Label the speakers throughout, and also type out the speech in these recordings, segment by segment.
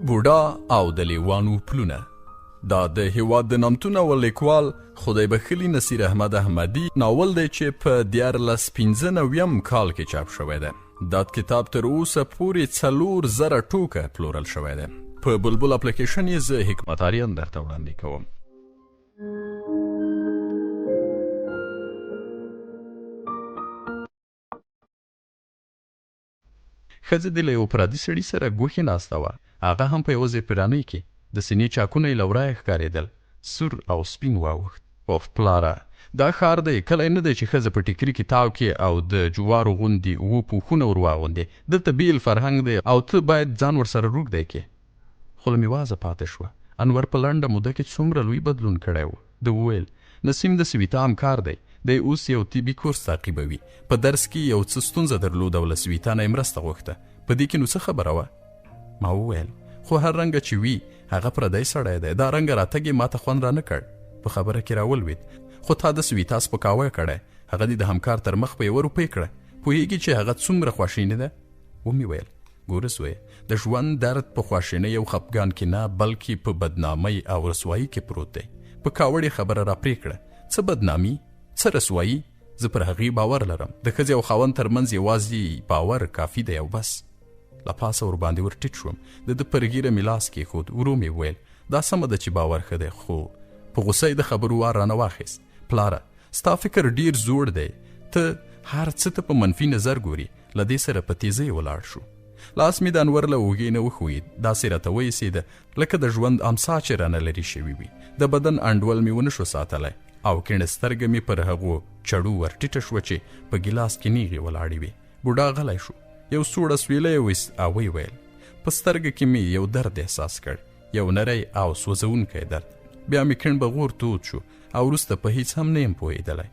Speaker 1: بوډا او د لېوانو پلونه. دا د هیواد د نامتو ناول لیکوال خدای بخښلي نصیر احمد احمدي ناول دی چې په 1995 کال کې چاپ شوی دی. دا کتاب تر اوسه پورې 4,000 ټوکه پلورل شوی دی. په بلبل اپلیکیشن یې زه حکمت آریان درته وړاندې کوم. ښځه دې له یو پردي سړي سره ګوښې ناسته وه. هغه هم په یوه زیرپیرانۍ کې. د سینې چاکونه یې له ورایه ښکارېدل. سور او سپین واوښت. اوف پلاره، دا ښار دی، کلی نه دی چې ښځه په ټیکري کې تاو کې او د جوارو غوندې 7 پوښونه ور واغوندې. دلته بیل فرهنګ دی او ته باید ځان ورسره روږدی کې. خو له مې وازه پاتې شوه. انور په لنډه موده کې څومره لوی بدلون کړی و. ده وویل نسیم د سویتا همکار دی. دی اوس یو طبي کورس تعقیبوي. په درس کې یو څه ستونزه درلوده او له سویتا نه یې مرسته غوښته. په دې کې نو څه خبره وه؟ ما وویل خو هر رنګه چې وي هغه پردی سړی دی. دا رنګه راتګ یې ما ته خوند را نه کړ. په خبره کې راولوید خو تا د سویتا سپکاوی کړی. هغه دې د همکار تر مخ په 1 روپۍ کړه. پوهېږي چې هغه څومره خواشینې ده؟ ومې ویل ګوره سویه، د ژوند درد په خواشینۍ او خفګان کې نه بلکې په بدنامۍ او رسوایي کې پروت دی. په کاوړې خبره را پرې کړه. څه بدنامي، څه رسوایي؟ زه پر هغې باور لرم. د ښځې او خاوند ترمنځ یوازې باور کافي دی او بس. له پاسه ورباندې ور ټیټ شوم. د په رګیره مې لاس کېښود. ورو مې وویل دا سمه ده چې باور ښه دی، خو په غوسه یې د خبرو وار رانه واخیست. پلاره، ستا فکر ډېر زوړ دی. ته هر څه ته په منفي نظر ګوري. له دې سره په تیزۍ ولاړ شو. لاس مې د انور له اوږې نه وښوید. داسې راته وایسېده لکه د ژوند امسا چې رانه لرې شوي وي. د بدن انډول مې ونه شو ساتلی او کیڼه سترګه مې پر هغو چړو ور ټیټه شوه چې په ګیلاس کې نیغې ولاړې وې. بوډا غلی شو. یو سوړه سویله یې ویست او ویې ویل په سترګه کې مې یو درد احساس کړ، یو نری او سوځونکی درد. بیا مې کیڼ بغور تود شو او وروسته په هیڅ هم نه یم پوهېدلی.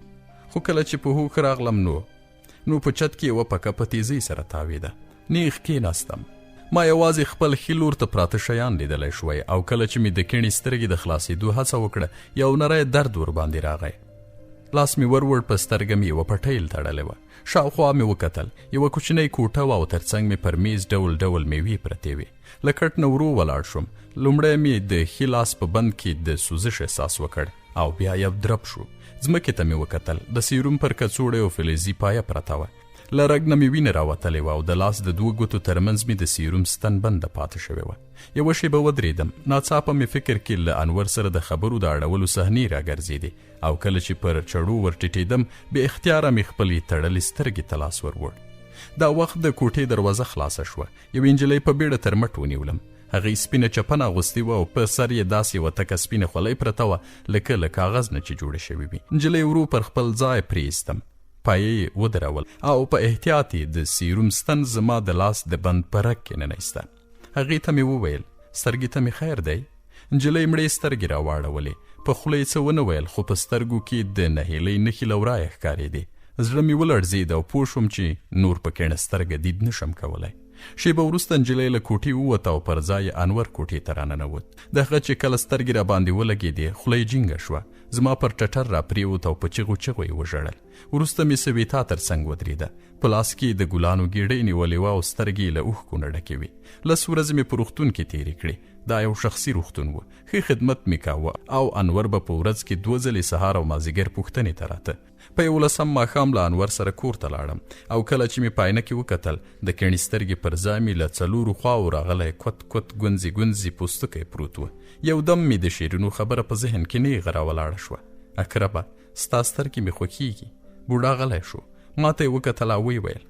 Speaker 1: خو کله چې په هوښ راغلم نو په چت کې یوه پکه په تیزۍ سره تاوېده. نیغ کېناستم. ما یوازې خپل ښي لور ته پراته شیان لیدلی شوی او کله چې مې د کیڼې سترګې د خلاصېدو هڅه وکړه یو نری درد ورباندې راغی. لاس مې ور په سترګه مې یوه پټۍ تړلې وه. شاوخوا مې وکتل. یوه کوچنۍ کوټه وه او تر څنګ مې پر میز ډول ډول میوې پرتې وې. له کټ نه ورو ولاړ شوم. لومړی مې د ښي لاس په بند کې د سوزش احساس وکړ او بیا یو درب شو. ځمکې ته مې وکتل. د سیروم پر کڅوړې او فلزي پایه پرته وه. له رګ نه مې وینه راوتلې وه او د لاس د 2 ګوتو ترمنځ مې د سیروم ستن بنده پاتې شوې وه. یوه شېبه ودرېدم. ناڅاپه مې فکر کې له انور سره د خبرو د اړولو صحنې راګرځېدې او کله چې پر چړو ور ټیټېدم بې اختیاره مې خپلې تړلې سترګې ته لاس ور. دا وخت د کوټې دروازه خلاصه شوه. یوې نجلۍ په بیړه تر مټ ونیولم. هغې سپینه چپنه اغوستې وه او په سر یې داسې یوه تکه سپینه خولۍ پرته وه لکه له کاغذ نه چې جوړه شوې وي. نجلۍ ورو پر خپل ځای پرېیستم. پایې یې ودرول او په احتیاط یې د سیروم ستن زما د لاس د بند په رګ کې ننیسته. هغې ته مې وویل سترګې ته مې خیر دی؟ نجلۍ مړې سترګې راواړولې. په خوله یې څه ونه ویل خو په سترګو کې د نهیلۍ نښې له ورایه ښکارېدې. زړه مې ولړزېد او پوه شوم چې نور په کیڼه سترګه دید نشم کولی. شېبه وروسته نجلۍ له کوټې ووته او پر ځای انور کوټې ته راننوت. د هغه چې کله سترګې راباندې ولګېدې خوله یې جینګه شوه. زما پر ټټر را پرېوت او په چغو چغو یې وژړل. وروسته مې سویتا تر څنګ ودرېده. په لاس کې د ګلانو ګېډۍ نیولې وه او سترګې یې له اوښکو نه ډکې وې. 10 ورځې مې په روغتون کې تېرې کړې. دا یو شخصي روغتون و. ښه خدمت مې کاوه او انور به په ورځ کې 2 ځلې سهار او مازدیګر پوښتنې ته راته. په 11 ماښام له انور سره کور ته لاړم او کله چې مې په آینه کې وکتل د کیڼې سترګې پر ځای مې له 4 خواو راغلی کوت کوت ګونځې ګونځې پوستکی پروت و. یو دم مې د شیرینو خبره په ذهن کې نیغه راولاړه شوه. اکرمه، ستا سترګې مې خوښیږي. بوډا غلی شو. ما ته یې وکتل او ویې ویل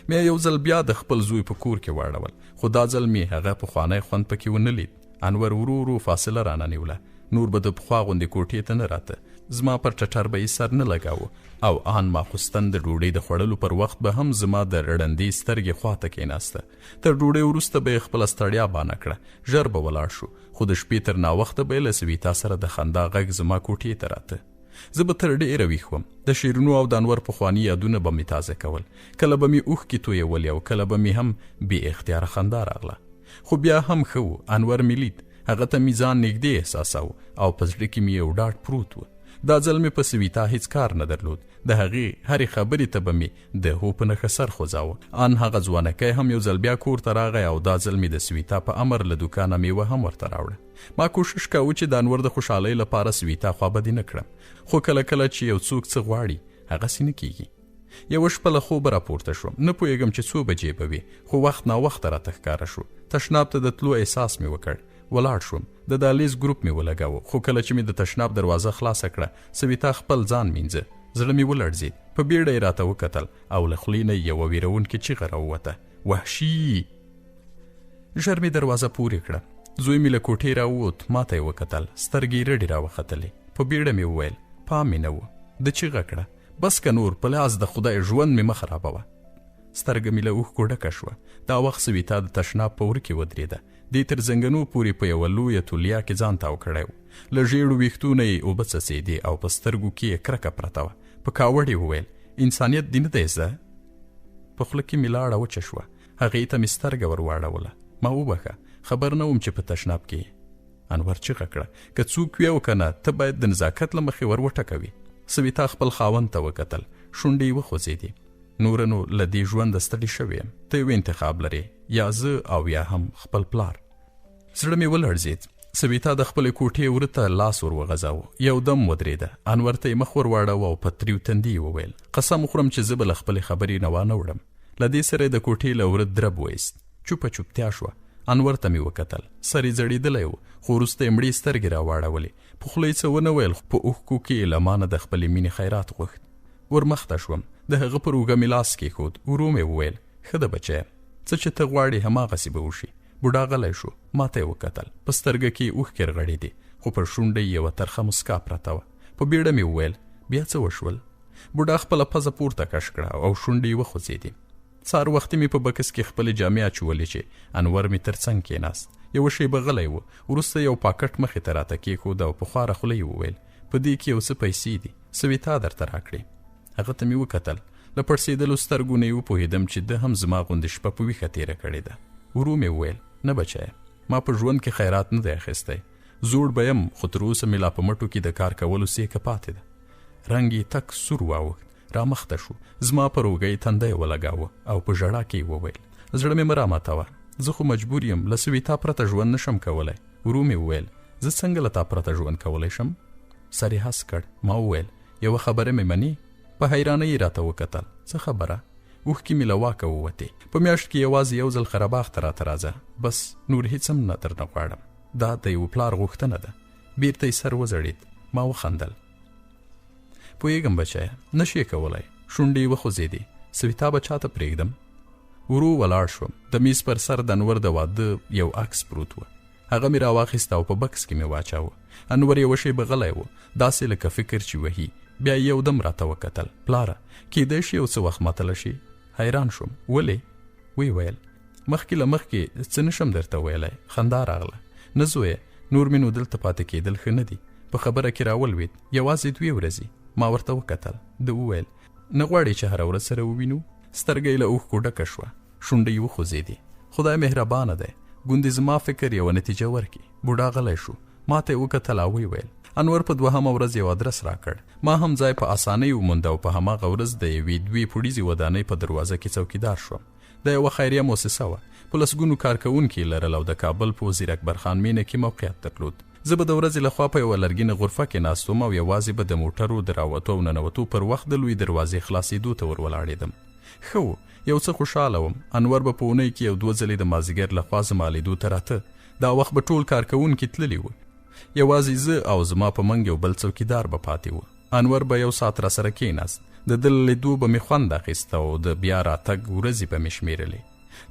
Speaker 1: مې یو ځل بیا د خپل زوی په کور کې واړول خو دا ځل مې هغه پخوانی خوند پکې ونه لید. انور ورو فاصله رانه نیوله. نور به د پخوا غوندې کوټې ته نه راته. زما پر ټټر به یې سر نه لګاوه او آن ماخوستن د ډوډۍ د خوړلو پر وخت به هم زما د رړندې سترګې خواته کېناسته. تر ډوډۍ وروسته به یې خپله ستړیا بانه کړه. ژر به ولاړ شو خو د شپې تر ناوخته به یې له سویتا سره د خندا غږ زما کوټې ته راته. زه به تر ډېره ویښ وم. د شیرینو او د انور پخواني یادونه به مې تازه کول. کله به مې اوښکې تویولې او کله به مې هم بې اختیاره خندا راغله. خو بیا هم ښه و. انور مې لید. هغه ته مې ځان نږدې احساساوه او په زړه کې مې یو ډاډ پروت و. دا ځل مې په سویتا هیڅ کار نه درلود. د هغې هرې خبرې ته به مې د هو په نښه سر خوځاوه. ان هغه ځوانکی هم یو ځل بیا کور ته راغی او دا ځل مې د سویتا په امر له دوکانه میوه هم ورته راوړه. ما کوشش کاوه چې د انور د خوشحالۍ لپاره سویتا خوابدي نه کړم، خو کله کله چې یو څوک څه غواړي هغسې نه کیږي. یوه شپه له خوبه راپورته شوم، نه پوهېږم چې څو بجې به وي، خو وخت ناوخته راته ښکاره شو. تشناب ته د تلو احساس مې وکړ. ولاړ شوم، د دهلیز ګروپ مې ولګاوه، خو کله چې مې د تشناب دروازه خلاصه کړه سویتا خپل ځان مینځه. زړه مې ولړزېد، په بیړه یې راته وکتل او له خولې نه یې یوه ویرونکې چیغه راووته: وحشي! ژر مې دروازه پورې کړه. زوی مې له کوټې راووت، ما ته یې وکتل، سترګې یې رډې راوختلې. په بیړه مې وویل: پام مې نه و. ده چیغه کړه: بس که نور، په لاس د خدای ژوند مې مه خرابوه. سترګه مې له اوښکو ډکه شوه. دا وخت سویتا د تشناب په وره کې ودرېده. دې تر زنګنو پورې په یوه لویه تولیا کې ځان تاو کړی و. له ژېړو ویښتو نه یې اوبه څڅېدې او په سترګو کې یې کرکه پرته وه. په کاوړ یې وویل: انسانیت دې نه دی زده؟ په خوله کې مې لاړه وچه شوه. هغې ته مې سترګه ور واړوله. ما وبخه، خبر نه وم چې په تشناب کې. انور چیغه کړه: که څوک وي او که نه، ته باید د نزاکت له مخې ور وټکوي. سویتا خپل خاوند ته وکتل، شونډې یې وخوځېدې. نوره نو له دې ژونده ستړې شوې یم، ته یو انتخاب لرې، یا زه او یا هم خپل پلار. زړه مې ولړزېد. سویتا د خپلې کوټې وره ته لاس ور وغځاوه. یو دم ودرېده. انور ته یې مخ ور واړوه او په تریو تندي یې وویل: قسم خورم چې زه به له خپلې خبرې نه وانه وړم. له دې سره یې د کوټې له وره درب وایست. چوپه چوپتیا شوه. انور ته مې وکتل، سر یې ځړېدلی و، خو وروسته یې مړې سترګې راواړولې. په خوله یې څه ونه ویل، خو په اوښکو کې یې له ما نه د خپلې مینې خیرات غوښت. ور مخته شوم، د هغه پر اوږه مې لاس کېښود. ورو مې وویل: ښه ده بچیه، څه چې ته غواړې هماغسې به وشي. بوډا غلی شو، ما ته یې وکتل. په سترګه کې یې اوښکې رغړېدې، خو پر شونډه یې یوه ترخه مسکا پرته وه. په بیړه مې وویل: بیا څه وشول؟ بوډا خپله پزه پورته کش کړه او شونډې یې وخوځېدې. سهار وختي مې په بکس کې خپلې جامې اچولې چې انور مې تر څنګ کېناست. یوه شیبه غلی و، وروسته یو پاکټ مخې ته راته کېښود او په خواره خوله یې وویل: په دې کې یو څه پیسې دي، سویتا درته راکړې. هغه ته مې وکتل. له پړسېدلو سترګو نه یې وپوهېدم چې ده هم زما غوندې شپه په ویښه تېره کړې ده. ورو مې وویل: نه بچیه، ما په ژوند کې خیرات نه دی اخیستی. زوړ به یم، خو تر اوسه مې لا په مټو کې د کار کولو سېکه پاتې ده. رنګ یې تک سور واوښت، رامخته شو، زما پر اوږه یې تنده یې ولګاوه او په ژړا کې یې وویل: زړه مې مه راماتوه، زه خو مجبور یم، له سویتا پرته ژوند نشم کولی. ورو مې وویل: زه څنګه له تا پرته ژوند کولی شم؟ سر یې هس کړ. ما وویل: یوه خبره مې منې؟ په حیرانۍ یې راته وکتل. څه خبره؟ اوښکې مې له واکه ووتې. په میاشت کې یوازې یو ځل خراباغ ته راته راځه، بس نور هېڅ هم نه درنه غواړم. دا د یو پلار غوښتنه ده. بیرته یې سر وځړېد. ما وخندل. پوهېږم بچیه، نه شې کولی. شونډې یې وخوځېدې. سویتا به چاته پرېږدم؟ ورو ولاړ شوم. د میز پر سر د انور د واده یو عکس پروت و. هغه مې راواخیست او په بکس کې مې واچاوه. انور یوه شیبه غلی و، داسې لکه فکر چې وهي. بیا یې یو دم راته وکتل: پلاره، کیدای شي یو څه وخت ماتله شي. حیران شوم. ولې؟ ویې ویل: مخکې له مخکې څه نشم درته ویلی. خندا راغله. نه زویه، نور مې نو دلته پاتې کېدل ښه نه دي. په خبره کې راولوېد: یوازې 2 ورځې. ما ورته وکتل. ده وویل: نه غواړې چې هره ورځ سره ووینو؟ سترګه یې له اوښکو ډکه شوه. شونډه یې وخوځېدې. خدای مهربانه دی، ګوندې زما فکر یوه نتیجه ورکړي. بوډا غلی شو. ما ته یې وکتل او ویې ویل: انور په 2مه ورځ یو ادرس راکړ. ما هم ځای په اسانۍ وموند او په هماغه ورځ د یوې 2 پوړیزې ودانۍ په دروازه کې څوکیدار شوم. دا یوه خیریه موسسه وه. په لسګونو کارکوونکي یې لرل او د کابل په وزیر اکبرخان مینه کې موقعیت درلود. زه به د ورځې لخوا په یوه لرګینه غرفه کې ناست وم او یوازې به د موټرو د راوتو او ننوتو پر وخت د لوی دروازې خلاصېدو ته ور ولاړېدم. ښه و، یو څه خوشحاله وم. انور به په اونۍ کې 1-2 ځلې د مازدیګر لخوا زما لیدو ته راته. دا وخت به ټول کارکوونکي تللي وو. یوازې زه او زما په منګ یو بل څوکیدار به پاتې و. انور به یو ساعت را سره کېناست. د ده له لیدو به مې خوند اخیسته او د بیا راتګ ورځې به مې شمېرلې.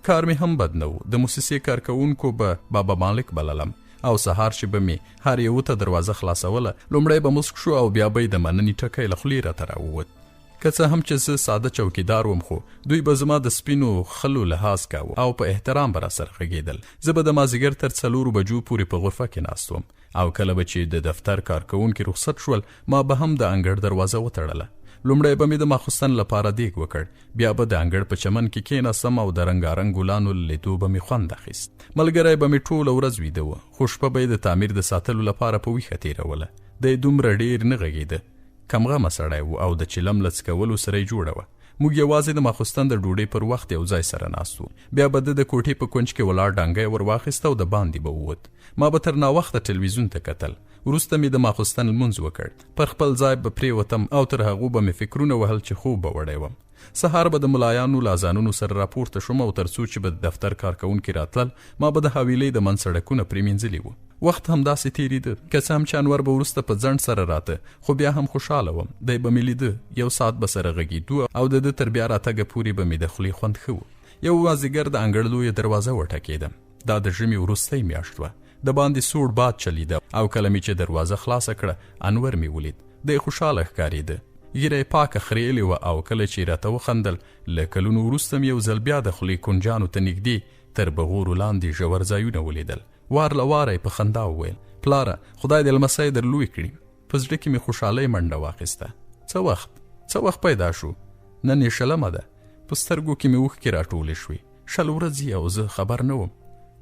Speaker 1: کار مې هم بد نه و. د موسسې کارکوونکو به بابا مالک بللم او سهار چې به مې هر یو ته دروازه خلاصوله، لومړی به مسک شو او بیا به یې د مننې ټکی له خولې راته راووت. که څه هم چې زه ساده چوکیدار وم، خو دوی به زما د سپینو خلو لحاظ کاوه او په احترام به راسره غږېدل. زه به د مازدیګر تر 4 بجو پورې په غرفه کې ناست وم او کله به چې د دفتر کارکوونکي رخصت شول، ما به هم د انګړ دروازه وتړله. لومړی به مې د ماخوستن لپاره دیګ وکړ، بیا به د انګړ په چمن کې کېناستم او د رنګارنګ ګلانو له لیدو به مې خوند اخیست. ملګری به مې ټوله ورځ ویده و، خو شپه به یې د تعمیر د ساتلو لپاره په ویښه تېروله. دی دومره ډېر نه غږېده. کمغمه سړی و او د چلم له څکولو سره یې جوړه وه. موږ یوازې د ماخوستن د ډوډۍ پر وخت یو ځای سره ناست وو. بیا به د کوټې په کونج کې ولاړ ډانګی ور واخیسته او د باندې به ووت. ما به تر ناوخته ټلویزیون ته کتل. وروسته مې د ماخوستن لمونځ وکړ. پر خپل ځای به پرېوتم او تر هغو به مې فکرونه وهل چې خوب به وړی وم. سهار به د ملایانو له اذانونو سره راپورته شوم او تر څو چې به د دفتر کارکوونکي راتلل ما به د حویلۍ د منځ سړکونه پرېمینځلي وو. وخت همداسې تېرېده. که څه هم چې انور به وروسته په ځنډ سره راته خو بیا هم خوشحاله وم. دی به مې لیده. یو ساعت به سره غږېدو او د ده تر بیا راتګه پورې به مې د خولې خوند ښه و. یو مازدیګر د انګړ لویه دروازه وټکېدم. دا د ژمي وروستۍ میاشت وه. د باندې سوړ باد چلیده او کله مې چې دروازه خلاصه کړه انور مې ولید. دی خوشحاله ښکارېده. ږیره یې پاکه خریلې وه او کله چې راته وخندل له کلونو وروسته مې یو ځل بیا د خولې کونجانو ته نږدې تر بغورو لاندې ژور ځایونه ولیدل. وار له واره یې په خندا وویل: پلاره خدای دې لمسی در لوی کړي. په زړه کې مې خوشحالۍ منډه واخیسته. څه وخت پیدا شو؟ نن یې شلمه ده. په سترګو کې مې اوښکې راټولې شوې. 6 ورځې او زه خبر نه وم.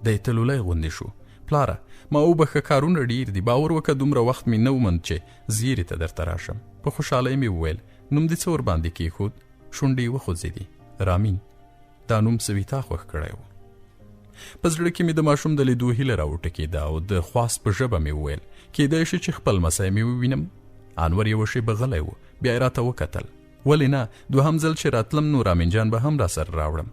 Speaker 1: دی تلولی غوندې شو. پلاره ما وبښه، کارونه ډیر دي. باور وکړه دومره وخت مې نه ومند چې زیرې ته درته راشم. په خوشحالۍ مې وویل: نوم دې څه ورباندې کېښود؟ شونډې یې وخوځېدې. رامین. دا نوم سویتا خوښ کړی و. په زړه کې مې د ماشوم د لیدو هیله راوټکېده او د خواست په ژبه مې وویل: کېدای شي چې خپل مسی مې ووینم. انور یوه شېبه غلی و. بیا یې راته وکتل. ولې نه، دوهم ځل چې راتلم نو رامین جان به هم راسره راوړم.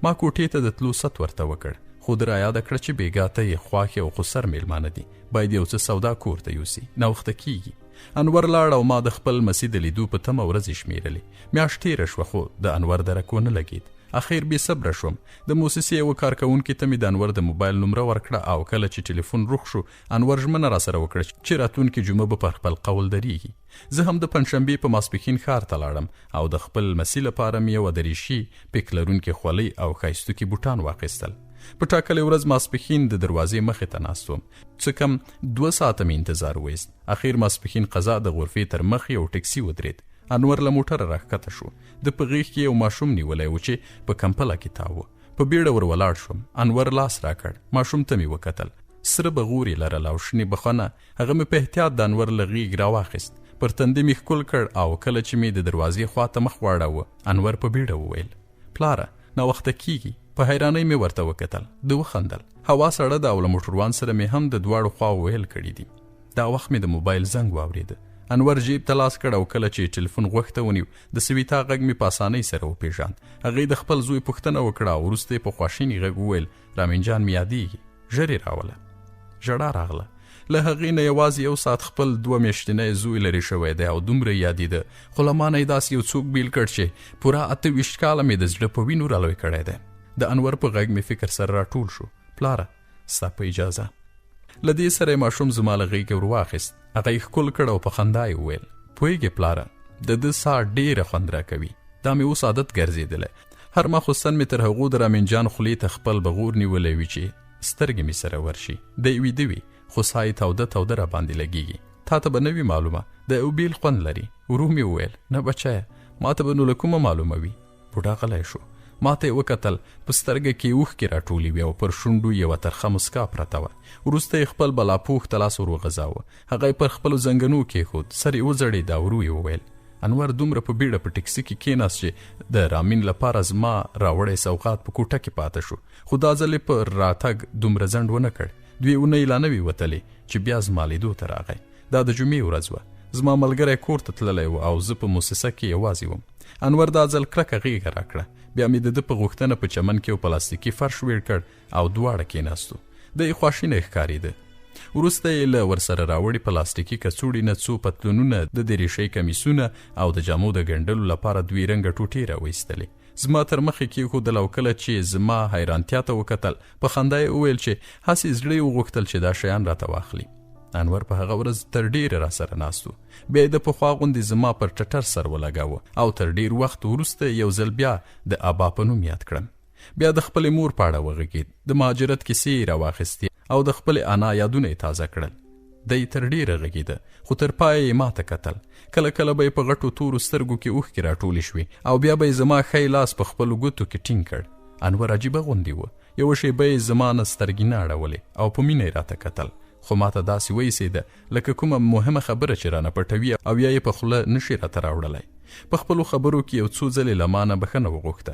Speaker 1: ما کوټې ته د تلو ست ورته وکړ، خو د رایاده کړه چې بېګا ته یې خواښې او خسر میلمانه دي، باید یو څه سودا کور ته یوسي، ناوخته کېږي. انور لاړ او ما د خپل مسي د لیدو په تمه ورځې شمېرلې. میاشت تېره شوه خو د انور درک ونه لګېد. اخیر بې صبره شوم. د موسسې یوه کارکوونکي ته مې د انور د موبایل نمره ورکړه او کله چې ټلیفون روغ شو انور ژمنه راسره وکړه چې راتلونکې جمعه به پر خپل قول درېږي. زه هم د پنجشنبې په ماسپښین ښار ته لاړم او د خپل مسي لپاره مې یوه دریشي، پیک لرونکې خولۍ او ښایستوکي بوټان واخیستل. په ټاکلې ورځ ماسپښین د دروازې مخې ته ناست وم. څه کم 2 ساعته مې انتظار وایست. اخیر ماسپښین قضا د غرفې تر مخ یو ټکسي ودرېد. انور له موټره راښکته شو. د په غېږ کې یو ماشوم نیولی و چې په کمپله کې تاوه. په بیړه ور ولاړ شوم. انور لاس راکړ. ماشوم ته مې وکتل. سره بغور یې لرل او شنې بخونه. هغه مې په احتیاط د انور له غېږ راواخیست. پر تندي مې ښکل کړ او کله چې مې د دروازې خواته مخ واړاوه انور په بیړه وویل: پلاره ناوخته کېږي. په حیرانۍ مې ورته وکتل. ده وخندل. هوا سړه ده او له موټروان سره مې هم د دواړو خواو ویل کړي دي. دا وخت مې د موبایل زنګ واورېده. انور جیب ته لاس کړ او کله چې ټلیفون غوږ ته ونیو د سویتا غږ مې په اسانۍ سره وپېژاند. هغې د خپل زوی پوښتنه وکړه او وروسته یې په خواشیني غږ وویل: رامین جان مې یادېږي، ژر یې راوله. ژړا راغله. له هغې نه یوازې 1 ساعت خپل 2 میاشتنی زوی لرې شوی دی او دومره یادېده، خو له ما نه یې داسې یو څوک بیل کړ چې پوره 28 کاله مې د زړه په وینو رالوی کړی دی. د انور په غږ مې فکر سره راټول شو. پلاره ستا په اجازه. له دې سره یې ماشوم زما له غېږې ور واخیست. هغه یې ښکل کړ او په خندا یې وویل: پوهېږې پلاره د ده ساه ډېره خوند راکوي. دا مې اوس عادت ګرځېدلی. هر ماخوستن مې تر هغو د رامین جان خولې ته خپل بغور نیولی وي چې سترګې مې سره ورشي. دی ویده وي خو ساه یې توده را باندې لګېږي. تا ته به نه وي معلومه، د یو بیل خوند لري. ورو مې وویل: نه بچیه، ما ته به نو له کومه معلومه وي. بوډا غلی شو. ما ته یې وکتل. په سترګه کې اوښکې راټولې وې او پر شونډو یوه ترخه مسکا پرته وه. وروسته یې خپل بلاپوښ ته لاس ور وغځاوه. هغه یې پر خپلو زنګنو کېښود. سر یې وځړېد او ورو یې وویل: انور دومره په بیړه په ټکسي کې کېناست چې د رامین لپاره زما راوړی سوغات په کوټه کې پاته شو. خو دا ځل یې په راتګ دومره ځنډ ونه کړ. 2 اونۍ لا نه وې وتلې چې بیا زما لیدو ته راغی. دا د جمعې ورځ وه. زما ملګری کور ته تللی و او زه په موسسه کې یوازې وم. انور دا ځل کلکه غېږه راکړه. بیا مې د ده په غوښتنه په چمن کې یو پلاستیکي فرش ویړ کړ او دواړه کېناستو. د یې خواشینی ښکارېده. وروسته یې له ورسره راوړي پلاستیکي کڅوړې نه څو پتلونونه، د دریشۍ کمیسونه او د جامو د ګنډلو لپاره 2 رنګه ټوټې راویستلې. زما تر مخې کېښودل او کله چې زما حیرانتیا ته وکتل په خندا یې وویل چې هسې زړه یې وغوښتل چې دا شیان راته واخلي. انور په هغه ورځ تر ډېره راسره ناست و. بیا یې د پخوا غوندې زما پر ټټر سر ولګاوه او تر ډېر وخت وروسته یو ځل بیا د ابا په نوم یاد کړم. بیا د خپلې مور په اړه وغږېد. د مهاجرت کیسې یې راواخیستې او د خپلې انا یادونه یې تازه کړل. دی تر ډېره غږېده خو تر پایه یې ما ته کتل. کله کله به یې په غټو تورو سترګو کې اوښکې راټولې شوې او بیا به یې زما ښی لاس په خپلو ګوتو کې ټینګ کړ. انور عجیبه غوندې و. یوه شېبه یې زما نه سترګې نه اړولې او په مینه یې راته کتل. خو ماته داسې وایسېده لکه کومه مهمه خبره چې رانه پټوي او یا یې په خوله نشي راته راوړلی. په خپلو خبرو کې یو څو ځلې له مانه بښنه وغوښته.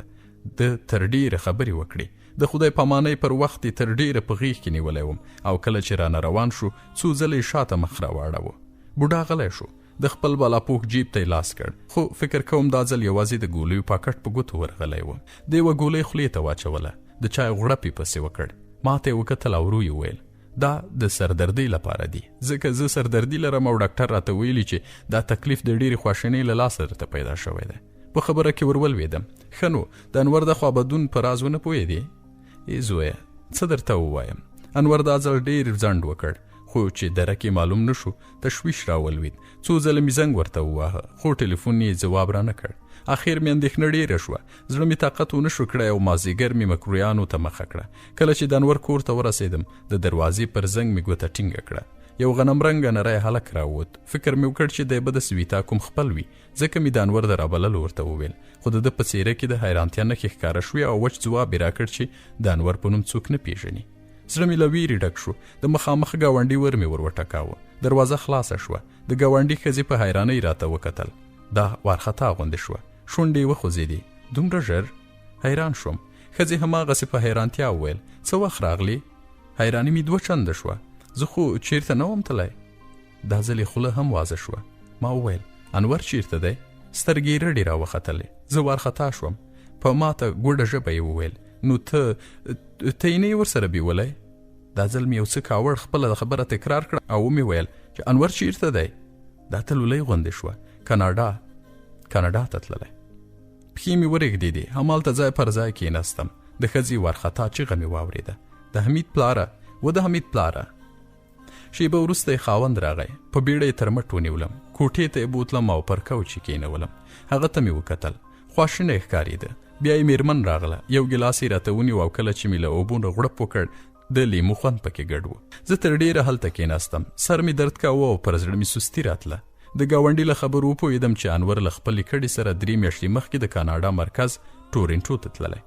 Speaker 1: د تر ډېره خبرې وکړې. د خدای پامانۍ پر وخت یې تر ډېره په غېږ کې نیولی وم او کله چې رانه روان شو څو ځلې شاته مخ راواړوه. بوډا غلی شو. د خپل بالاپوښ جیب ته یې لاس کړ. خو فکر کوم دا ځل یوازې د ګولیو پاکټ په ګوتو ورغلی و. د یوه ګولۍ خولې ته واچوله. د چای غوړپ یې پسې وکړ. ما ته یې وکتل او ورو یې وویل دا د سردردۍ لپاره دي، ځکه زه سردردي لرم او ډاکټر راته ویلي چې دا تکلیف د ډېرې خواشینۍ له لاسه درته پیدا شوی دی. په خبره کې ورولوېدم. ښه نو د انور د خوابدون په راز ونه پوهېدې؟ ای زویه څه درته ووایم. انور دا ځل ډېر ځنډ وکړ، خو چې درک یې معلوم نه شو تشویش راولوید. څو ځله مې زنګ ورته وواهه خو ټلیفون یې ځواب رانه کړ. اخر مې اندېښنه ډېره شوه. زړه مې طاقت ونه شو کړی او مازدیګر مې مکرویانو ته مخه کړه. کله چې د انور کور ته ورسېدم د دروازې پر زنګ مې ګوته ټینګه کړه. یو غنم رنګه نری هلک راووت. فکر مې وکړ چې دی به د سویتا کوم خپل وي، ځکه مې د انور د رابللو ورته وویل. خو د ده په څېره کې د حیرانتیا نښې ښکاره شوې او وچ ځواب یې راکړ چې د انور په نوم څوک نه پېژني. زړه مې له ویرې ډک شو. د مخامخ ګاونډي ور مې ور وټکاوه. دروازه خلاصه شوه. د ګاونډي ښځې په حیرانۍ راته وکتل. دا وارخطا غوندې شوه. شونډې یې وخوځېدې. دومره ژر؟ حیران شوم. ښځې هماغسې په حیرانتیا وویل څه وخت راغلې؟ حیراني مې 2 چنده شوه. زه خو چیرته نه وم تللی. دا ځل یې خوله هم وازه شوه. ما وویل انور چیرته دی؟ سترګې یې رډې راوختلې. زه وارخطا شوم. په ماته ګوډه ژبه یې وویل نو ته یې نه یې ورسره بیولی؟ دا ځل مې یو څه کاوړ خپله خبره تکرار کړه او ومې ویل چې انور چیرته دی؟ دا ته لولۍ غوندې شوه. کاناډا ته تللی. پښې مې ورېږدېدې. همالته ځای پر ځای کېناستم. د ښځې وارخطا چیغه مې واورېده. د حمید پلاره و د حمید پلاره. شیبه وروسته یې خاوند راغی. په بیړه یې تر مټ ونیولم. کوټې ته یې بوتلم او پر کوچ یې کېنولم. هغه ته مې وکتل. خواشینی ښکارېده. بیا یې مېرمن راغله. یو ګیلاس یې راته ونیو او کله چې مې له اوبو نه غوړپ وکړ د لیمو خوند پکې ګډ و. زه تر ډېره هلته کېناستم. سر مې درد کاوه او پر زړه مې سستي راتله. د ګاونډي له خبرو وپوهېدم چې انور له خپلې کډې سره 3 میاشتې مخکې د کاناډا مرکز ټورنټو ته تللی.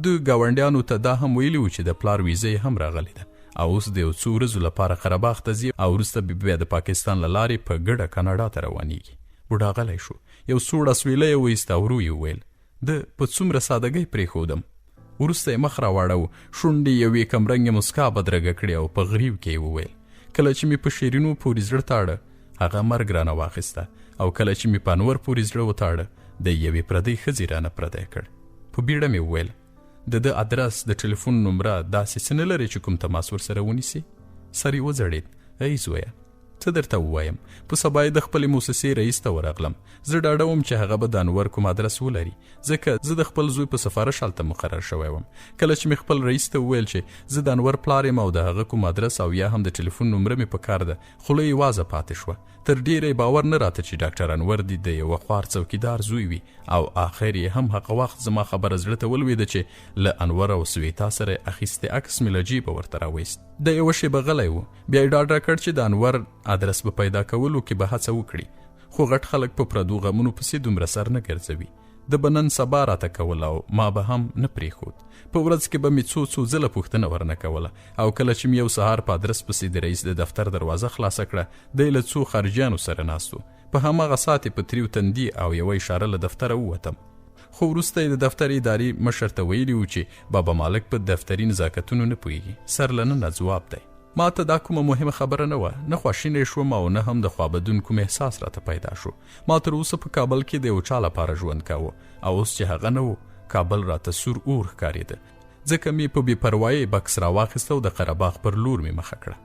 Speaker 1: د ګاونډیانو ته دا هم ویلي و چې د پلار ویزه یې هم راغلې ده او اوس د یو څو ورځو لپاره قره باغ ته ځي او وروسته بیا د پاکستان له لارې په ګډه کاناډا ته روانېږي. بوډا غلی شو. یو سوړ اسویلی یې وایست او ورو یې وویل ده په څومره سادګۍ پرېښودم. وروسته یې مخ راواړو. شونډې یوې کمرنګې مسکا بدرګه کړې او په غریو کې یې وویل کله چې مې په شیرینو پورې زړه تاړه هغه مرګ رانه واخیسته او کله چې مې په انور پورې زړه وتاړه د یوې پردۍ ښځې رانه پردی کړ. په بیړه مې وویل د ده ادرس د ټلیفون نمره داسې څه نه لري چې کوم تماس ورسره ونیسي؟ سر یې وځړېد. ای زویه څه درته ووایم؟ په سبا یې د خپلې موسسې رئیس ته ورغلم. زه ډاډه وم چې هغه به د انور کوم ادرس ولري، ځکه زه د خپل زوی په سفارش هلته مقرر شوی وم. کله چې مې خپل رئیس ته وویل چې زه د انور پلار یم او د هغه کوم ادرس او یا هم د ټلیفون نمره مې په کار ده، خوله یې وازه پاتې شوه. تر ډېره یې باور نه راته چې ډاکټر انور دې د یوه خوار څوکیدار زوی وي او آخر یې هم هغه وخت زما خبره زړه ته ولوېده چې له انور او سویتا سره اخیستې عکس مې له جیبه ورته راویست. د یوه شېبه غلی و. بیا یې ډاډ راکړ چې د انور ادرس به پیدا کولو کې به هڅه وکړي، خو غټ خلک په پردو غمونو پسې دومره سر نه ګرځوي. د به نن سبا راته کول او ما به هم نه پرېښود. په ورځ کې به مې څو ځله پوښتنه ورنه کوله او کله چې مې یو سهار په ادرس پسې د رئیس د دفتر دروازه خلاصه کړه دی له څو خارجیانو سره ناست و. په هماغه ساعت یې په تریو تندي او یوه اشاره له دفتره ووتم. خو وروسته یې د دفتر اداري مشر ته ویلي و چې بابا مالک په دفتري نزاکتونو نه پوهېږي. سر له ننه ځواب دی. ما ته دا کومه مهمه خبره نه وه. نه خواشینی شوم او نه هم د خوابدون کوم احساس راته پیدا شو. ما تر اوسه په کابل کې د یو چا لپاره ژوند کاوه او اوس چې هغه نه و کابل راته سور اور ښکارېده. ځکه مې په بې پروایۍ بکس راواخیسته او د قره باغ پر لور مې مخه کړه.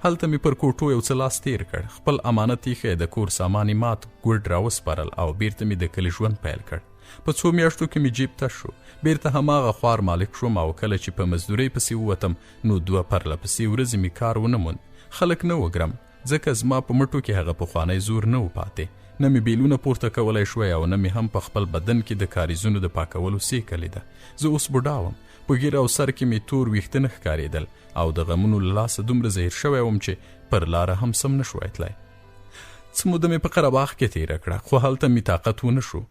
Speaker 1: هلته مې پر کوټو یو څه لاس تیر کړ. خپل امانت ایښی د کور سامان یې مات ګوډ راوسپارل او بیرته مې د کلي ژوند پیل کړ. په 2 میاشتو کې مې جیب تش شو. بیرته هماغه خوار مالک شوم او کله چې په مزدورۍ پسې ووتم نو 2 پرله پسې ورځې مې کار ونه موند. خلک نه وګرم ځکه زما په مټو کې هغه پخوانی زور نه و پاتې. نه مې بیلونه پورته کولی شوی او نه مې هم په خپل بدن کې د کاریزونو د پاکولو سیکه لیده. زه اوس بوډا وم. په ږیره او سر کې مې تور ویښته نه ښکارېدل او د غمونو له لاسه دومره زهیر شوی وم چې پر لاره هم سم نه شوی تلی. څه موده مې په قره باغ کې تېره کړه خو هلته مې طاقت ونه شو.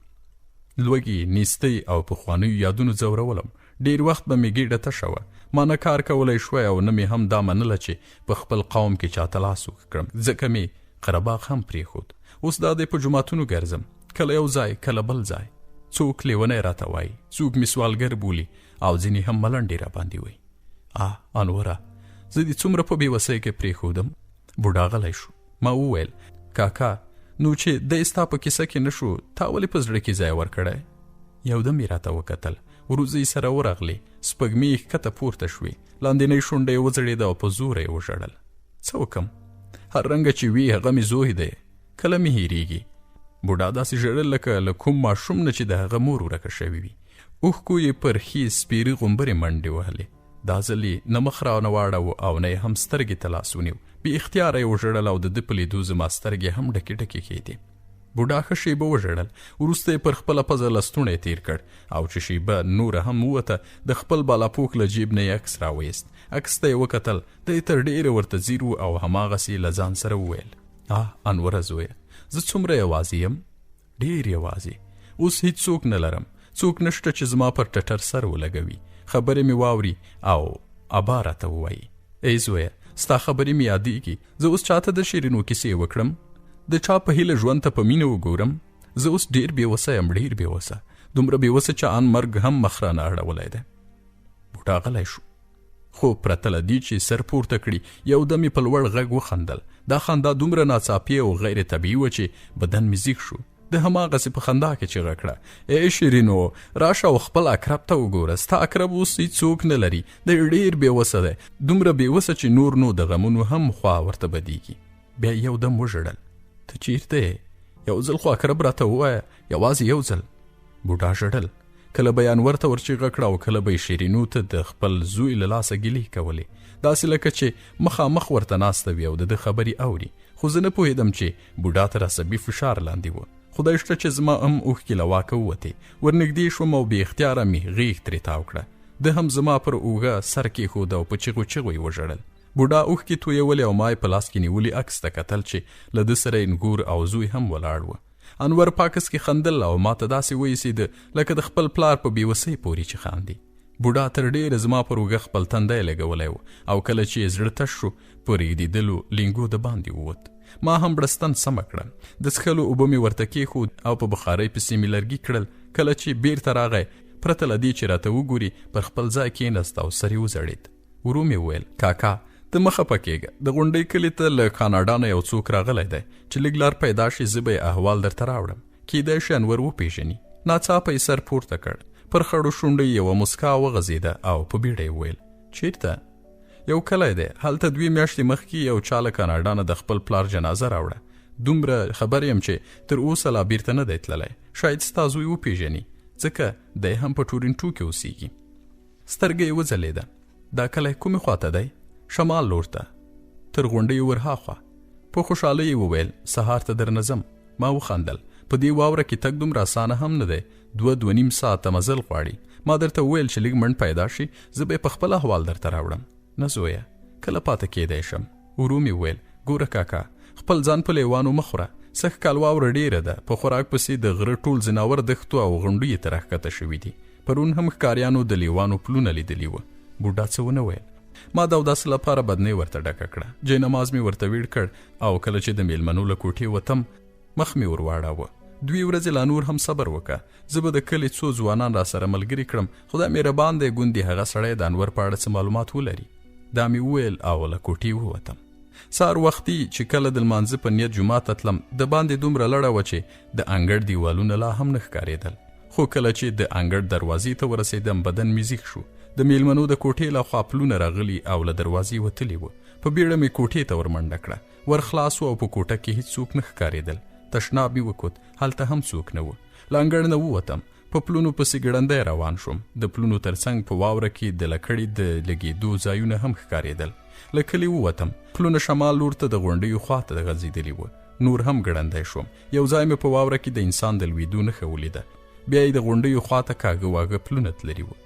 Speaker 1: لوږې، نیستۍ او پخوانیو یادونو ځورولم. ډیر وخت به مې ګېډه تشه وه. ما نه کار کولی شوی او نه مې هم دا منله چې په خپل قوم کې چاته لاس وکړم، ځکه مې قرهباغ هم پرېښود. اوس دا دی په جوماتونو ګرځم، کله یو ځای کله بل ځای. څوک لیونی راته وایي، څوک مې سوالګر بولي او ځینې هم ملنډې را باندې وایي. انوره، زه دې څومره په بېوسۍ کې پرېښودم. بوډا غلی شو. ما وویل کاکا، نو چې دی ستا په کیسه کې نه شو، تا ولې په زړه کې ځای ورکړی؟ یودم یې راته وکتل. وروځې سره ورغلې، سپږمې یې ښکته پورته شوې، لاندینۍ شونډه یې وځړېده او په زوره یې وژړل. څه وکړم؟ هر رنګه چې وي هغه مې زوی دی، کله مې هېرېږي. بوډا داسې ژړل لکه له کوم ماشوم نه چې د هغه مور ورکه شوې وي. اوښکو یې پر ښې سپېرې غومبرې منډې وهلې. دا ځل یې نه مخ را نه واړاوه او نه یې هم سترګې ته لاس ونیو. بې اختیاره یې وژړل او د ده په لیدو زما سترګې هم ډکې ډکې کېدې. بوډا ښه شیبه وژړل، وروسته یې پر خپله پزه لستوڼی تېر کړ او چې شیبه نوره هم ووته، د خپل بالاپوښ له جیب نه یې عکس راویست. عکس ته یې وکتل، دی تر ډېره ورته ځیر و او هماغسې له ځان سره وویل، انوره زویه، زه څومره یوازې یم، ډېر یوازې. اوس هیڅ څوک نه لرم، څوک نشته چې زما پر ټټر سر ولګوي، خبرې مې واوري او ابا راته ووایي. ای زویه، ستا خبرې مې یادېږي. زه اوس چاته د شیرینو کیسې وکړم، د چا په هیله ژوند ته په مینه وګورم. زه اوس ډېر بېوسه یم، ډېر بېوسه، دومره بېوسه چې ان مرګ هم مخ رانه اړولی دی. بوډا غلی شو، خو پرته له دې چې سر پورته کړي، یو دم یې په لوړ غږ وخندل. دا خندا دومره ناڅاپي او غیر طبیعي وه چې بدن مې زیږ شو. د هماغسې په خندا کې چیغه کړه، ای شیرینو، راشه او خپل اقرب ته وګوره. ستا اقرب اوس هېڅوک نه لري، دی ډېر بېوسه دی، دومره بېوسه چې نور نو د غمونو هم خوا ورته بدېږي. بیا یو دم وژړل. ته چیرته یې؟ یو ځل خو اقرب راته ووایه، یوازې یو ځل. بوډا ژړل. کله به یې انور ته ورچیغه کړه او کله به یې شیرینو ته د خپل زوی له لاسه ګیلې کولې، داسې لکه چې مخامخ ورته ناسته وي او د ده خبرې اوري. خو زه نه پوهېدم چې بوډا تر عصبي فشار لاندې و. خدای شته چې زما هم اوښکې له واکه ووتې. ورنږدې شوم او بې اختیاره مې غېږ ترې تاو کړه. ده هم زما پر اوږه سر کېښود او په چیغو چیغو یې وژړل. بوډا اوښکې تویولې او ما یې په لاس کې نیولي عکس ته کتل چې له ده سره یې نګور او زوی هم ولاړ و. انور پاکس کې خندل او ما ته داسې وایسېده لکه د خپل پلار په بېوسۍ پورې چې خاندي. بوډا تر ډېره زما پر اوږه خپل تندی لګولی و او کله چې یې زړه تش شو، په رېږدېدلو لینګو د باندې ووت. ما هم بړستن سمه کړه، د څښلو اوبه مې ورته کېښود او په بخارۍ پسې مې لرګي کړل. کله چې بیرته راغی، پرته له دې چې راته وګوري، پر خپل ځای کېناست او سر یې وځړېد. ورو مې وویل، کاکا، ته مه خفه کېږه، د غونډۍ کلي ته له کاناډا نه یو څوک راغلی دی چې لږ لار پیدا شي، زه به یې احوال درته راوړم. کېدای شي انور وپېژني. ناڅاپه یې سر پورته کړ، پر خړو شونډو یې یوه مسکا وغځېده او په بیړه یې وویل، چېرته؟ یو کلی دی، هلته 2 میاشتې مخکې یو چا له کاناډا نه د خپل پلار جنازه راوړه. دومره خبر یم چې تر اوسه لا بیرته نه دی تللی. شاید ستا زوی وپېژني، ځکه دی هم په ټورنټو کې اوسېږي. سترګه یې وځلېده. دا کلی کومې خواته دی؟ شمال لور ته، تر غونډۍ ورهاخوا. په خوشحالۍ یې وویل، سهار ته درنه ځم. ما وخندل. په دې واوره کې تګ دومره اسانه هم نه دی، 2-2.5 ساعته مزل غواړي. ما درته وویل چې لږ منډ پیدا شي، زه به یې په خپل احوال درته راوړم. نه زویه، کله پاته کېدی شم. ورو مې وویل، ګوره کاکا، خپل ځان په لیوانو مه خوره. سږ کال واوره ډېره ده، په خوراک پسې د غره ټول ځناور دښتو او غونډو یې ته راښکته شوي دي. پرون هم ښکاریانو د لیوانو پلونه لیدلي وه. بوډا څه ونه ویل. ما د اودس لپاره بدنۍ ورته ډکه کړه، جاینماز مې ورته ویړ کړ او کله چې د میلمنو له کوټې وتم، مخ مې ور واړاوه. 2 ورځې لا نور هم صبر وکړه، زه به د کلي څو ځوانان را سره ملګري کړم. خدای مهربان دی، ګوندې هغه سړی د انور په اړه څه معلومات ولري. دا مې وویل او له کوټې ووتم. سهار وختي چې کله د لمانځه په نیت جومات ته تلم، د باندې دومره لړه وه چې د انګړ دیوالونه لا هم نه ښکارېدل. خو کله چې د انګړ دروازې ته ورسېدم، بدن مې زیږ شو. د میلمنو د کوټې له خوا پلونه راغلي او له دروازې وتلي وه. په بیړه مې کوټې ته ورمنډه کړه. ور خلاص و او په کوټه کې هېڅوک نه ښکارېدل. تشناب مې وکوت، هلته هم څوک نه و. له انګړ نه ووتم، په پلونو پسې ګړندی روان شوم. د پلونو ترڅنګ په واوره کې د لکړې د لګېدو ځایونه هم ښکارېدل. له کلي ووتم، پلونه شمال لور ته د غونډیو خوا ته غځېدلي وه. نور هم ګړندی شوم. یو ځای مې په واوره کې د انسان د لوېدو نښه ولیده. بیا یې د غونډیو خوا ته کاږه واږه پلونه تللي وه.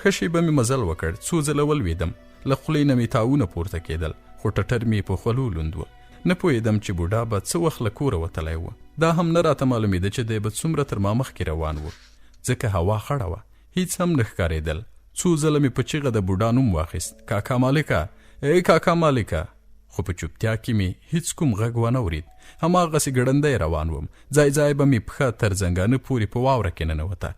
Speaker 1: ښه شیبه مې مزل وکړ، څو ځله ولوېدم. له خولې نه مې تاوونه پورته کېدل، خو ټټر مې په خولو لوند و. نه پوهېدم چې بوډا به څه وخت له کوره وتلی و. دا هم نه راته معلومېده چې دی به څومره تر ما مخکې روان و، ځکه هوا خړه وه، هېڅ هم نه ښکارېدل. څو ځله مې په چیغه د بوډا نوم واخیست. کاکا مالکه، ای کاکا مالکه. خو په چوپتیا کې مې هیڅ کوم غږ ونه ورید. هماغسې ګړندی روان وم. ځای ځای به مې پښه تر زنګانه پورې په واوره کې ننوته.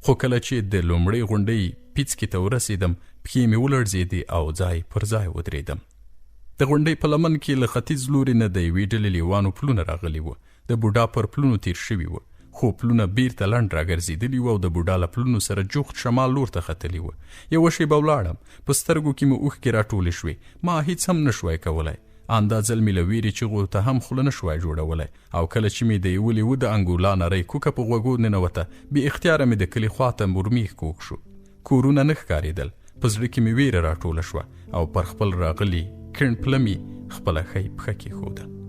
Speaker 1: خو کله چې د لومړۍ غونډۍ پیڅکې ته ورسېدم، پښې مې ولړزېدې او ځای پر ځای ودرېدم. د غونډۍ په لمن کې له ختیځ لوري نه د یوې ډلې لیوانو پلونه راغلي وو. د بوډا پر پلونو تیر شوي وو، خو پلونه بیرته لنډ راګرځېدلي وو او د بوډا له پلونو سره جوخت شمال لور ته ختلي وو. یوه شېبه ولاړم، په سترګو کې مې اوښکې راټولې شوې. ما هیڅ هم نه شوی کولی. اندازل مې له ویرې چغو ته هم خوله نه شوی جوړولی، او کله چې مې د یوه لیوه د انګولا نرۍ کوکه په غوږو ننوته، بې اختیاره مې د کلي خواته مرمیخ کوږ شو. کورونه نه ښکارېدل. په زړه کې مې ویره راټوله شوه او پر خپل راغلي کڼ پله مې خپله ښۍ پښه کېښوده.